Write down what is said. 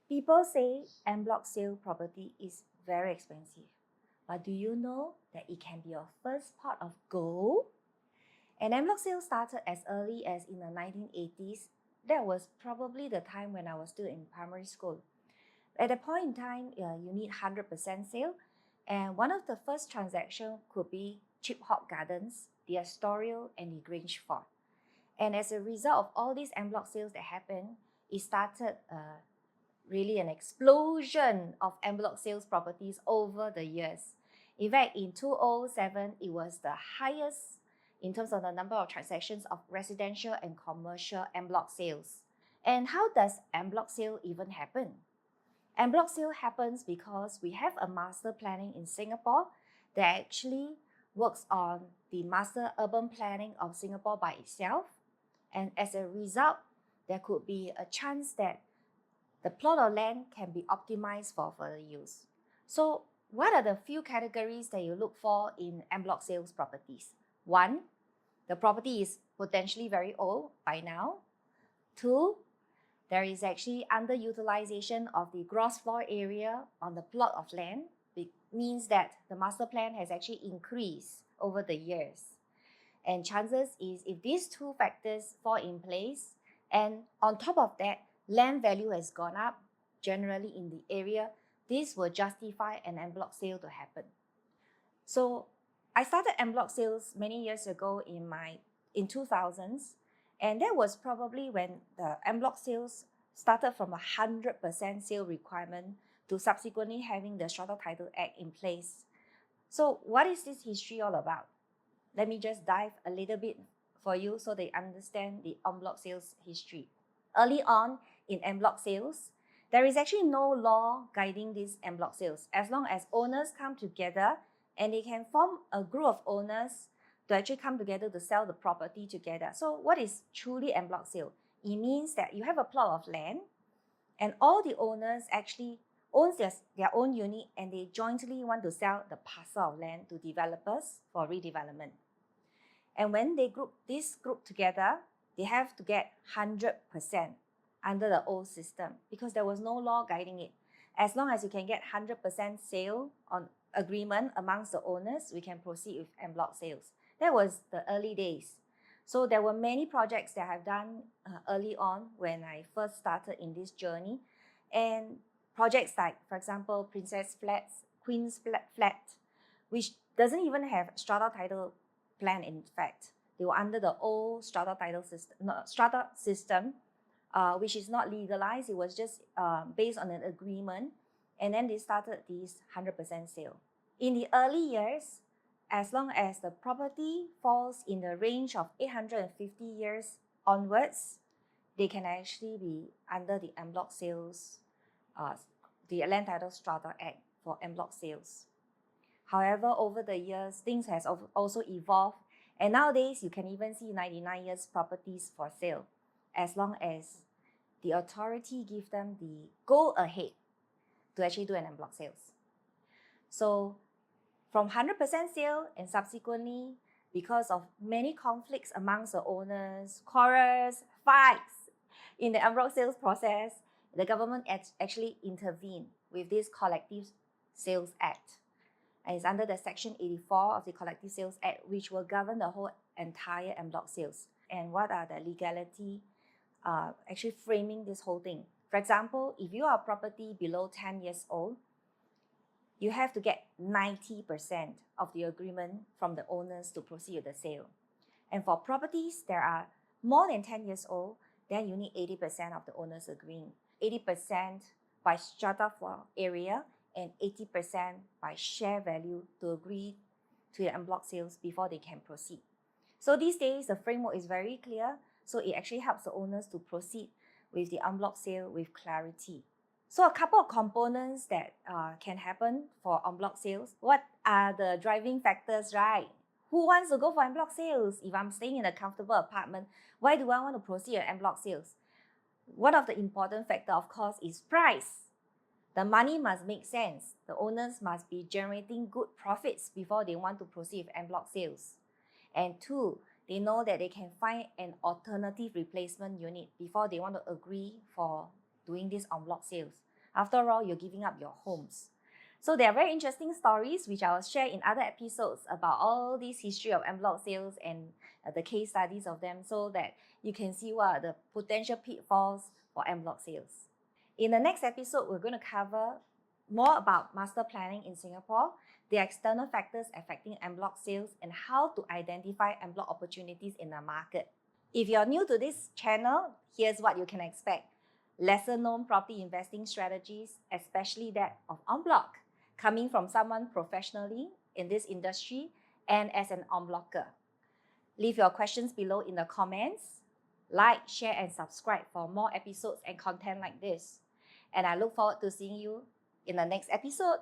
People say Enbloc sale property is very expensive, but do you know that it can be your first pot of gold? And Enbloc sale started as early as in the 1980s. That was probably the time when I was still in primary school. At that point in time, you need 100% sale, and one of the first transactions could be Chip Hop Gardens, the Astoria, and the Grange Fort. And as a result of all these Enbloc sales that happened, it started really an explosion of Enbloc sales properties over the years. In fact, in 2007, it was the highest in terms of the number of transactions of residential and commercial Enbloc sales. And how does Enbloc sale even happen? Enbloc sale happens because we have a master planning in Singapore that actually works on the master urban planning of Singapore by itself. And as a result, there could be a chance that the plot of land can be optimized for further use. So what are the few categories that you look for in Enbloc sales properties? One, the property is potentially very old by now. Two, there is actually underutilization of the gross floor area on the plot of land. It means that the master plan has actually increased over the years. And chances is if these two factors fall in place, and on top of that, land value has gone up generally in the area, this will justify an Enbloc sale to happen. So I started Enbloc sales many years ago in 2000s, and that was probably when the Enbloc sales started from 100% sale requirement to subsequently having the Strata Title Act in place. So what is this history all about? Let me just dive a little bit for you so they understand the en bloc sales history. Early on in en bloc sales, there is actually no law guiding these en bloc sales as long as owners come together and they can form a group of owners to actually come together to sell the property together. So what is truly en bloc sale? It means that you have a plot of land and all the owners actually owns their own unit and they jointly want to sell the parcel of land to developers for redevelopment. And when they group this group together, they have to get 100% under the old system because there was no law guiding it. As long as you can get 100% sale on agreement amongst the owners, we can proceed with en bloc sales. That was the early days. So there were many projects that I've done early on when I first started in this journey. And projects like, for example, Princess Flats, Queen's Flat, which doesn't even have strata title plan in fact. They were under the old strata title system, strata system, which is not legalized. It was just based on an agreement. And then they started this 100% sale. In the early years, as long as the property falls in the range of 850 years onwards, they can actually be under the en bloc sales, the Land Title Strata Act for en bloc sales. However, over the years, things has also evolved, and nowadays you can even see 99 years properties for sale, as long as the authority give them the go ahead to actually do an en bloc sales. So from 100% sale and subsequently, because of many conflicts amongst the owners, quarrels, fights in the en bloc sales process, the government actually intervened with this Collective Sales Act. And it's under the Section 84 of the Collective Sales Act, which will govern the whole entire en bloc sales. And what are the legality actually framing this whole thing? For example, if you are a property below 10 years old, you have to get 90% of the agreement from the owners to proceed with the sale. And for properties that are more than 10 years old, then you need 80% of the owners agreeing. 80% by strata floor area and 80% by share value to agree to the en bloc sales before they can proceed. So these days, the framework is very clear, so it actually helps the owners to proceed with the en bloc sale with clarity. So a couple of components that can happen for en bloc sales. What are the driving factors, right? Who wants to go for en bloc sales? If I'm staying in a comfortable apartment, why do I want to proceed with en bloc sales? One of the important factors, of course, is price. The money must make sense. The owners must be generating good profits before they want to proceed with en bloc sales. And two, they know that they can find an alternative replacement unit before they want to agree for doing this en bloc sales. After all, you're giving up your homes. So there are very interesting stories which I will share in other episodes about all this history of Enbloc sales and the case studies of them, so that you can see what are the potential pitfalls for Enbloc sales. In the next episode, we're going to cover more about master planning in Singapore, the external factors affecting Enbloc sales, and how to identify Enbloc opportunities in the market. If you're new to this channel, here's what you can expect. Lesser known property investing strategies, especially that of Enbloc, coming from someone professionally in this industry and as an Enblocker. Leave your questions below in the comments. Like, share, and subscribe for more episodes and content like this. And I look forward to seeing you in the next episode.